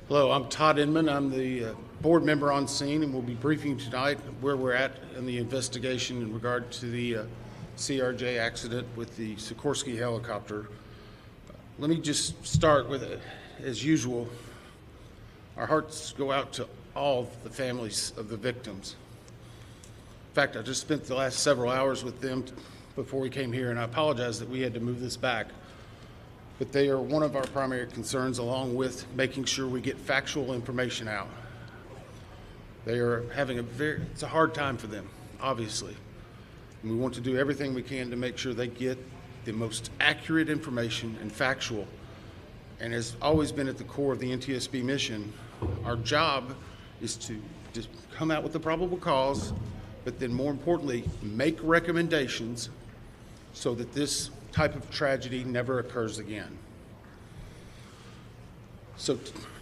Hello, I'm Todd Inman. I'm the board member on scene, and we'll be briefing tonight where we're at in the investigation in regard to the CRJ accident with the Sikorsky helicopter. Let me just start with, as usual, our hearts go out to all the families of the victims. In fact, I just spent the last several hours with them before we came here, and I apologize that we had to move this back. But they are one of our primary concerns, along with making sure we get factual information out. They are having it's a hard time for them, obviously. And we want to do everything we can to make sure they get the most accurate information and factual. And has always been at the core of the NTSB mission, our job is to just come out with the probable cause, but then more importantly, make recommendations so that this type of tragedy never occurs again. So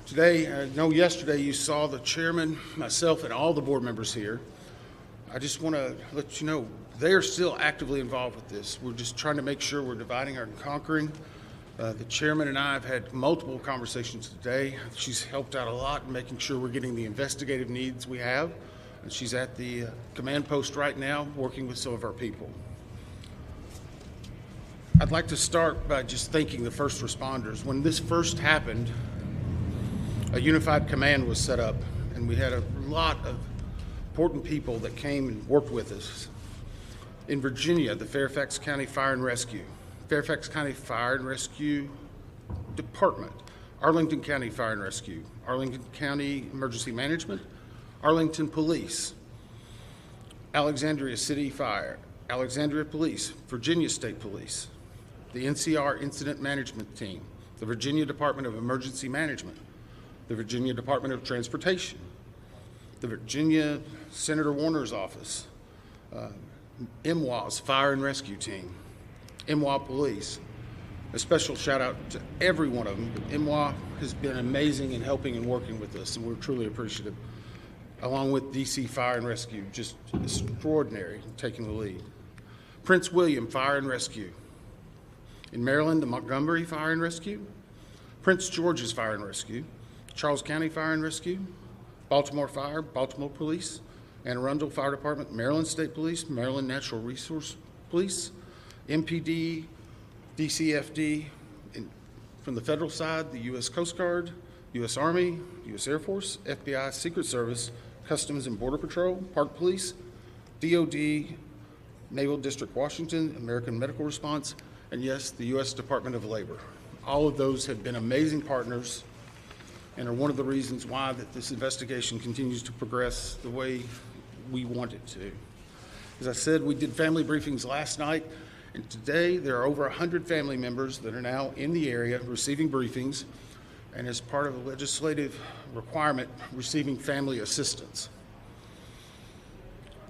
today, I know yesterday you saw the chairman, myself, and all the board members here. I just want to let you know they are still actively involved with this. We're just trying to make sure we're dividing and conquering. The chairman and I have had multiple conversations today. She's helped out a lot in making sure we're getting the investigative needs we have. And she's at the command post right now working with some of our people. I'd like to start by just thanking the first responders. When this first happened, a unified command was set up, and we had a lot of important people that came and worked with us. In Virginia, the Fairfax County Fire and Rescue, Fairfax County Fire and Rescue Department, Arlington County Fire and Rescue, Arlington County Emergency Management, Arlington Police, Alexandria City Fire, Alexandria Police, Virginia State Police, the NCR Incident Management Team, the Virginia Department of Emergency Management, the Virginia Department of Transportation, the Virginia Senator Warner's office, MWA's Fire and Rescue Team, MWA Police. A special shout out to every one of them. MWA has been amazing in helping and working with us, and we're truly appreciative. Along with DC Fire and Rescue, just extraordinary in taking the lead. Prince William Fire and Rescue. In Maryland, the Montgomery Fire and Rescue, Prince George's Fire and Rescue, Charles County Fire and Rescue, Baltimore Fire, Baltimore Police, Anne Arundel Fire Department, Maryland State Police, Maryland Natural Resource Police, MPD, DCFD, from the federal side, the U.S. Coast Guard, U.S. Army, U.S. Air Force, FBI, Secret Service, Customs and Border Patrol, Park Police, DOD, Naval District Washington, American Medical Response, and yes, the U.S. Department of Labor. All of those have been amazing partners and are one of the reasons why that this investigation continues to progress the way we want it to. As I said, we did family briefings last night, and today there are over 100 family members that are now in the area receiving briefings, and as part of a legislative requirement, receiving family assistance.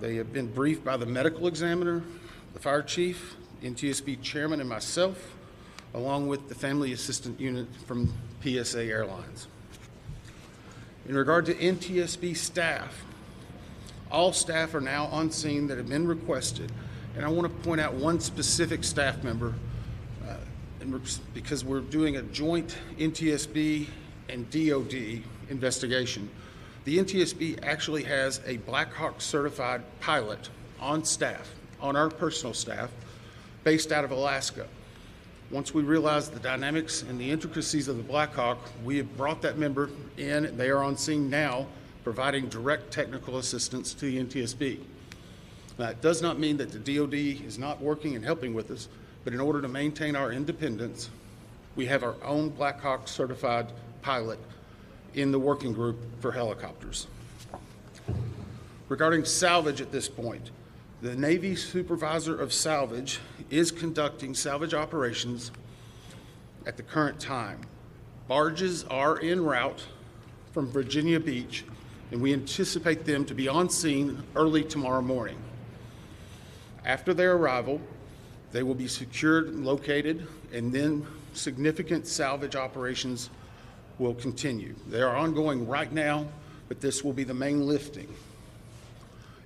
They have been briefed by the medical examiner, the fire chief, NTSB chairman, and myself, along with the family assistant unit from PSA Airlines. In regard to NTSB staff, all staff are now on scene that have been requested, and I want to point out one specific staff member because we're doing a joint NTSB and DOD investigation. The NTSB actually has a Black Hawk certified pilot on staff, on our personal staff, based out of Alaska. Once we realized the dynamics and the intricacies of the Black Hawk, we have brought that member in. They are on scene now, providing direct technical assistance to the NTSB. Now, it does not mean that the DOD is not working and helping with us, but in order to maintain our independence, we have our own Black Hawk certified pilot in the working group for helicopters. Regarding salvage at this point, the Navy Supervisor of Salvage is conducting salvage operations at the current time. Barges are en route from Virginia Beach, and we anticipate them to be on scene early tomorrow morning. After their arrival, they will be secured and located, and then significant salvage operations will continue. They are ongoing right now, but this will be the main lifting.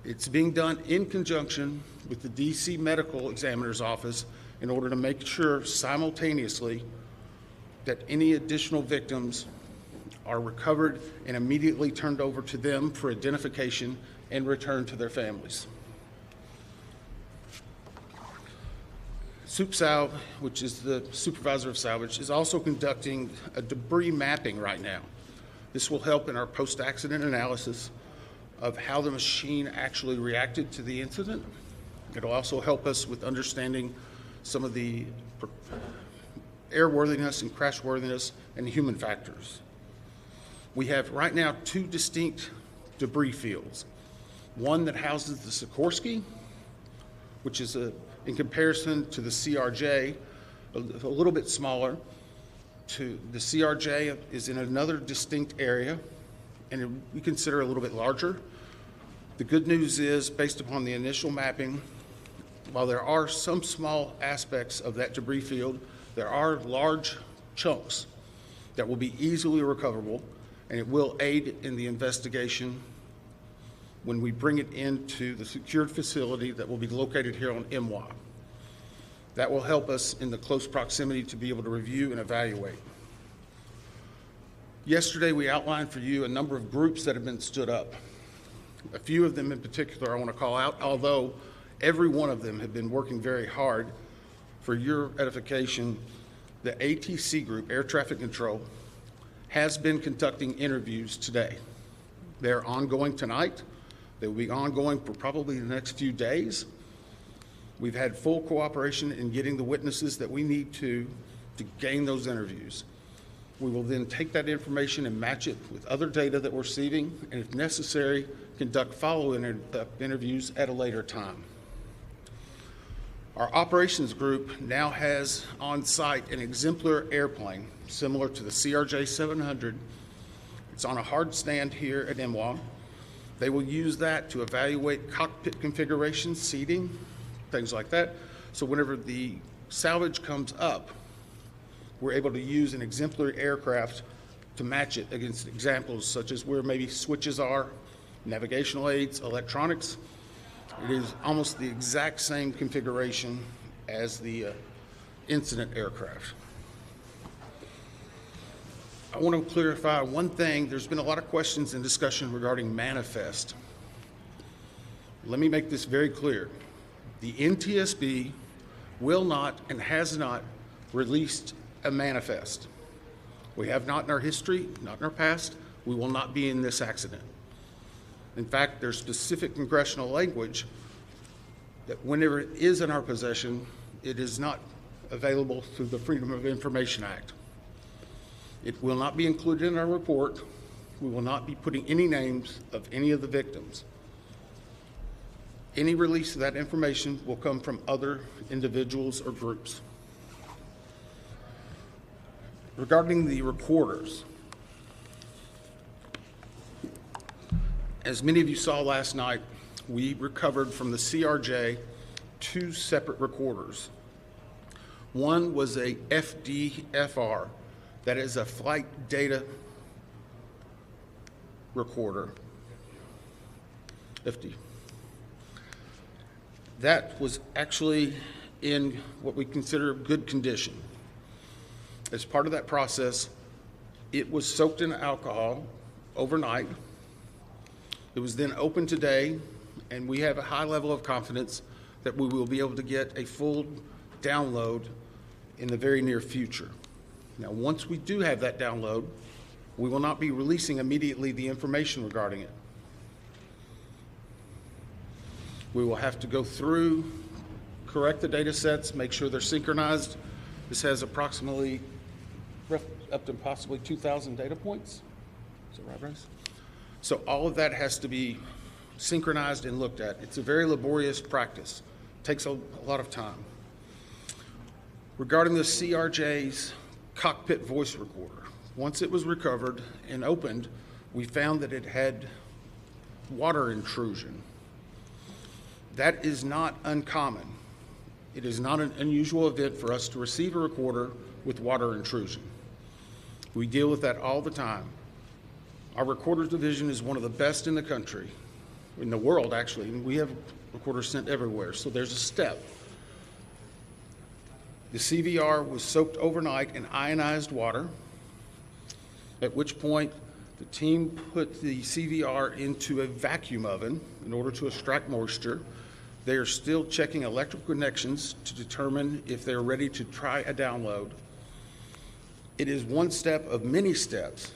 It's being done in conjunction with the DC Medical Examiner's Office in order to make sure simultaneously that any additional victims are recovered and immediately turned over to them for identification and returned to their families. SupSal, which is the supervisor of salvage, is also conducting a debris mapping right now. This will help in our post-accident analysis of how the machine actually reacted to the incident. It'll also help us with understanding some of the airworthiness and crashworthiness and human factors. We have right now two distinct debris fields. One that houses the Sikorsky, which is in comparison to the CRJ, a little bit smaller. The CRJ is in another distinct area, and we consider a little bit larger. The good news is, based upon the initial mapping, while there are some small aspects of that debris field, there are large chunks that will be easily recoverable, and it will aid in the investigation when we bring it into the secured facility that will be located here on MWA. That will help us in the close proximity to be able to review and evaluate. Yesterday, we outlined for you a number of groups that have been stood up. A few of them in particular I want to call out, although every one of them have been working very hard. For your edification, the ATC group, Air Traffic Control, has been conducting interviews today. They're ongoing tonight. They will be ongoing for probably the next few days. We've had full cooperation in getting the witnesses that we need to gain those interviews. We will then take that information and match it with other data that we're receiving, and if necessary, conduct follow-up interviews at a later time. Our operations group now has on site an exemplar airplane similar to the CRJ700. It's on a hard stand here at MWA. They will use that to evaluate cockpit configuration, seating, things like that. So whenever the salvage comes up, we're able to use an exemplary aircraft to match it against examples such as where maybe switches are, navigational aids, electronics. It is almost the exact same configuration as the incident aircraft. I want to clarify one thing. There's been a lot of questions and discussion regarding manifest. Let me make this very clear. The NTSB will not and has not released a manifest. We have not in our history, not in our past. We will not be in this accident. In fact, there's specific congressional language that whenever it is in our possession, it is not available through the Freedom of Information Act. It will not be included in our report. We will not be putting any names of any of the victims. Any release of that information will come from other individuals or groups. Regarding the recorders, as many of you saw last night, we recovered from the CRJ two separate recorders. One was a FDFR, that is a flight data recorder, FD. That was actually in what we consider good condition. As part of that process, it was soaked in alcohol overnight. It was then opened today, and we have a high level of confidence that we will be able to get a full download in the very near future. Now, once we do have that download, we will not be releasing immediately the information regarding it. We will have to go through, correct the data sets, make sure they're synchronized. This has approximately up to possibly 2,000 data points. Is that right, Bryce? So all of that has to be synchronized and looked at. It's a very laborious practice. It takes a lot of time. Regarding the CRJ's cockpit voice recorder, once it was recovered and opened, we found that it had water intrusion. That is not uncommon. It is not an unusual event for us to receive a recorder with water intrusion. We deal with that all the time. Our recorders division is one of the best in the country, in the world actually, and we have recorders sent everywhere, so there's a step. The CVR was soaked overnight in ionized water. at which point the team put the CVR into a vacuum oven in order to extract moisture. They are still checking electrical connections to determine if they're ready to try a download. It is one step of many steps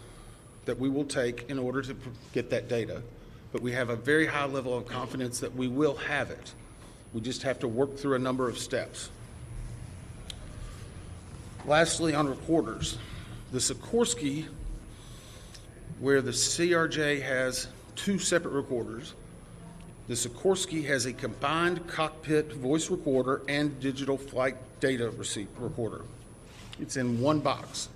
that we will take in order to get that data, but we have a very high level of confidence that we will have it. We just have to work through a number of steps. Lastly, on recorders, the Sikorsky, where the CRJ has two separate recorders, the Sikorsky has a combined cockpit voice recorder and digital flight data receipt recorder. It's in one box.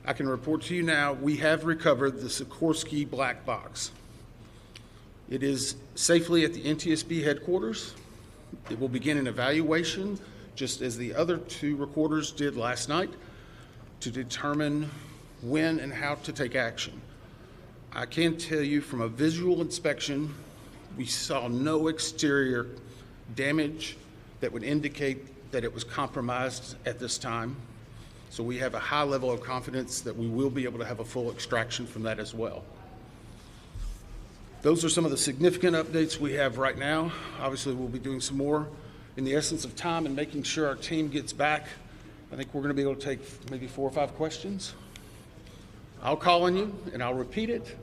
I can report to you now, we have recovered the Sikorsky black box. It is safely at the NTSB headquarters. It will begin an evaluation, just as the other two recorders did last night, to determine when and how to take action. I can tell you from a visual inspection, we saw no exterior damage that would indicate that it was compromised at this time. So we have a high level of confidence that we will be able to have a full extraction from that as well. Those are some of the significant updates we have right now. Obviously, we'll be doing some more in the essence of time and making sure our team gets back. I think we're going to be able to take maybe 4 or 5 questions. I'll call on you and I'll repeat it.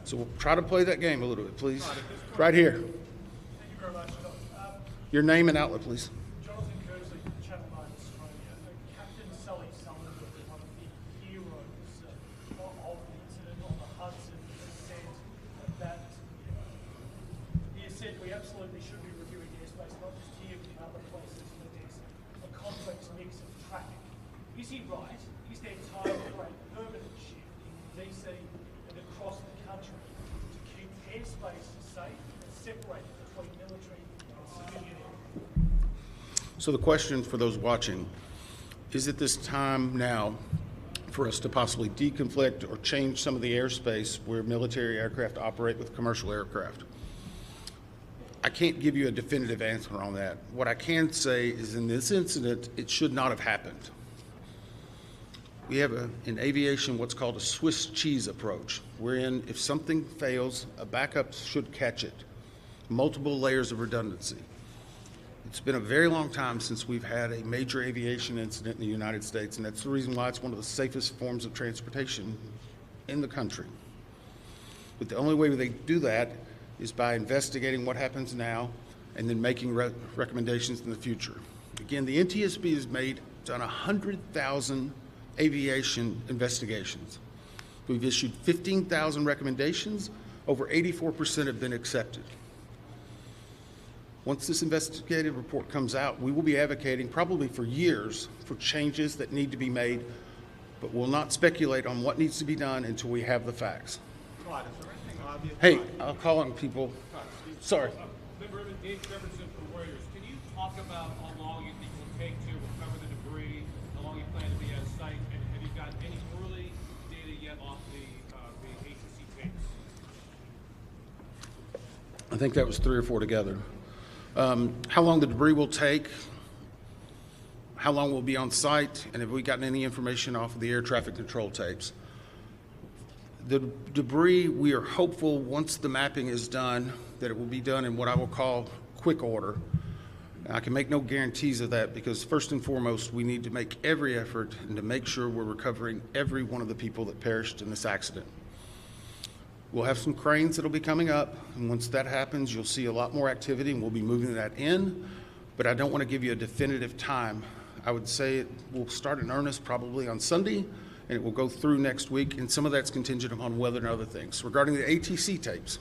So we'll try to play that game a little bit, please. Right here. Thank you very much. Your name and outlet, please. Jonathan Kersley from Channel 9 Australia. Captain Sully Sullivan was one of the heroes of the incident on the Hudson. He said we absolutely should be reviewing airspace, not just here but in other places, that there's a complex mix of traffic. Is he right? Is there time for a permanent shift in DC and across the country to keep airspace safe and separate between military and civilian areas? So the question for those watching, is it this time now for us to possibly deconflict or change some of the airspace where military aircraft operate with commercial aircraft? I can't give you a definitive answer on that. What I can say is in this incident, it should not have happened. We have in aviation what's called a Swiss cheese approach, wherein if something fails, a backup should catch it. Multiple layers of redundancy. It's been a very long time since we've had a major aviation incident in the United States, and that's the reason why it's one of the safest forms of transportation in the country. But the only way they do that is by investigating what happens now and then making recommendations in the future. Again, the NTSB has done 100,000 aviation investigations. We've issued 15,000 recommendations. Over 84% have been accepted. Once this investigative report comes out, we will be advocating probably for years for changes that need to be made, but we'll not speculate on what needs to be done until we have the facts. Todd, is there anything obvious? Hey, I'll call on people. Sorry. Member Dave Jefferson from Reuters. Can you talk about how long you think it will take to recover the debris, how long you plan to be at site, and have you got any early data yet off the ATC tapes? I think that was 3 or 4 together. How long the debris will take, how long we'll be on site, and have we gotten any information off of the air traffic control tapes. The debris, we are hopeful once the mapping is done that it will be done in what I will call quick order. I can make no guarantees of that because first and foremost, we need to make every effort and to make sure we're recovering every one of the people that perished in this accident. We'll have some cranes that'll be coming up, and once that happens, you'll see a lot more activity, and we'll be moving that in, but I don't want to give you a definitive time. I would say it will start in earnest probably on Sunday, and it will go through next week, and some of that's contingent upon weather and other things. Regarding the ATC tapes,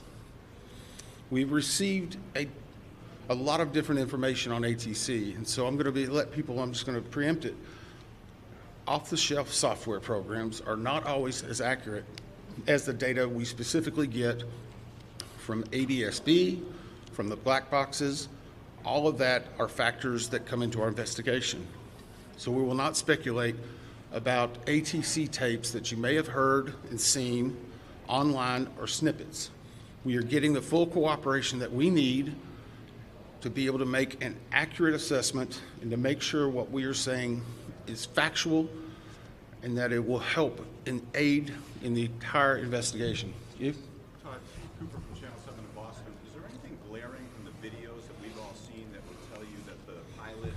we've received a lot of different information on ATC, and so I'm just going to preempt it. Off-the-shelf software programs are not always as accurate as the data we specifically get from ADSB, from the black boxes. All of that are factors that come into our investigation. So we will not speculate about ATC tapes that you may have heard and seen online or snippets. We are getting the full cooperation that we need to be able to make an accurate assessment and to make sure what we are saying is factual and that it will help and aid in the entire investigation. You? Todd, Cooper from Channel 7 in Boston. Is there anything glaring in the videos that we've all seen that would tell you that the pilot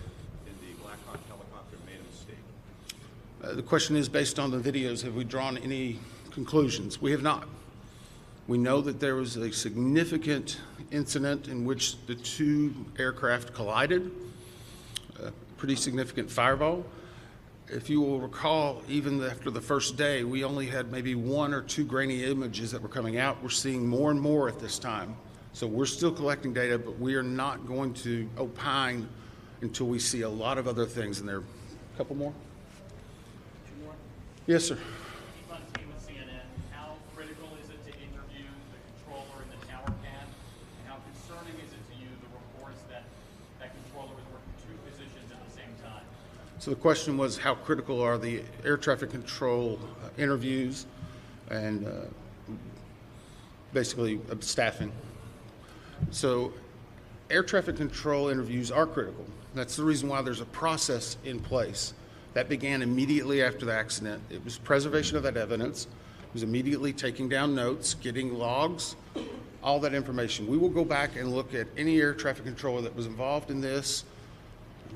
in the Black Hawk helicopter made a mistake? The question is, based on the videos, have we drawn any conclusions? We have not. We know that there was a significant incident in which the two aircraft collided, a pretty significant fireball. If you will recall, even after the first day, we only had maybe 1 or 2 grainy images that were coming out. We're seeing more and more at this time. So we're still collecting data, but we are not going to opine until we see a lot of other things in there. A couple more? 2 more? Yes, sir. Keep on team with CNN. How critical is it to interview the controller in the tower cab? And how concerning is it to you, the reports that that controller was working 2 positions at the same time? So the question was, how critical are the air traffic control interviews and basically staffing? So air traffic control interviews are critical. That's the reason why there's a process in place. That began immediately after the accident. It was preservation of that evidence. It was immediately taking down notes, getting logs, all that information. We will go back and look at any air traffic controller that was involved in this.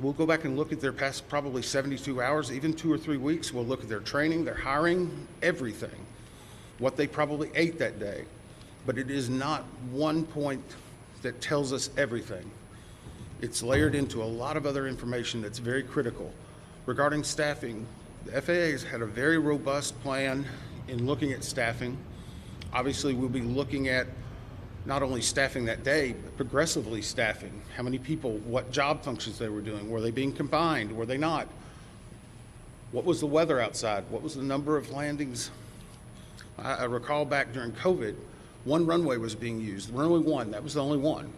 We'll go back and look at their past probably 72 hours, even 2 or 3 weeks. We'll look at their training, their hiring, everything, what they probably ate that day. But it is not one point that tells us everything. It's layered into a lot of other information that's very critical. Regarding staffing, the FAA has had a very robust plan in looking at staffing. Obviously, we'll be looking at not only staffing that day, but progressively staffing. How many people, what job functions they were doing. Were they being combined? Were they not? What was the weather outside? What was the number of landings? I recall back during COVID, 1 runway was being used. Runway 1, that was the only one.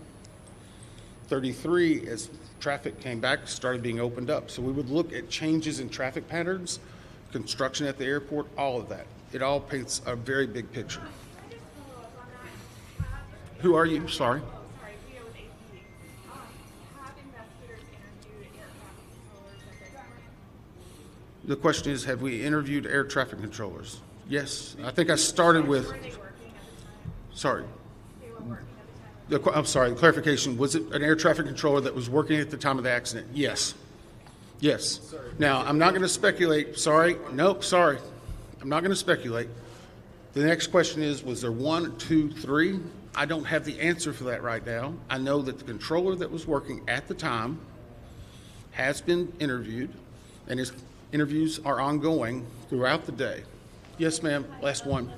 33, as traffic came back, started being opened up. So we would look at changes in traffic patterns, construction at the airport, all of that. It all paints a very big picture. Who are you? Sorry. Sorry, Leah with AP. Have investigators interviewed air traffic controllers at this point? The question is, have we interviewed air traffic controllers? Yes. I think I started with, Were they working at the time? sorry. They were working at the time? I'm sorry, the clarification, was it an air traffic controller that was working at the time of the accident? Yes. Yes. Now, I'm not going to speculate. Sorry. Nope, sorry. I'm not going to speculate. The next question is, was there 1, 2, 3? I don't have the answer for that right now. I know that the controller that was working at the time has been interviewed, and his interviews are ongoing throughout the day. Yes, ma'am. Last one.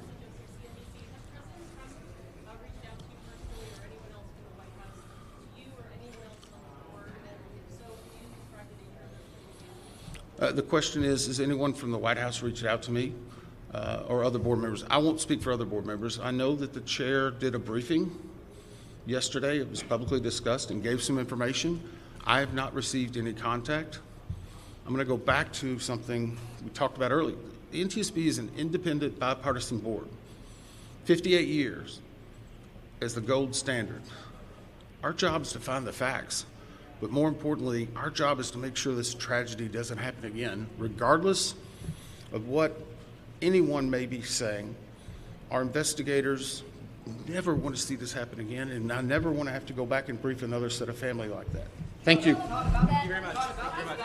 The question is anyone from the White House reached out to me or other board members? I won't speak for other board members. I know that the chair did a briefing yesterday. It was publicly discussed and gave some information. I have not received any contact. I'm going to go back to something we talked about earlier. The NTSB is an independent bipartisan board. 58 years as the gold standard. Our job is to find the facts. But more importantly, our job is to make sure this tragedy doesn't happen again, regardless of what anyone may be saying. Our investigators never want to see this happen again, and I never want to have to go back and brief another set of family like that. Thank you. Thank you very much. Thank you very much.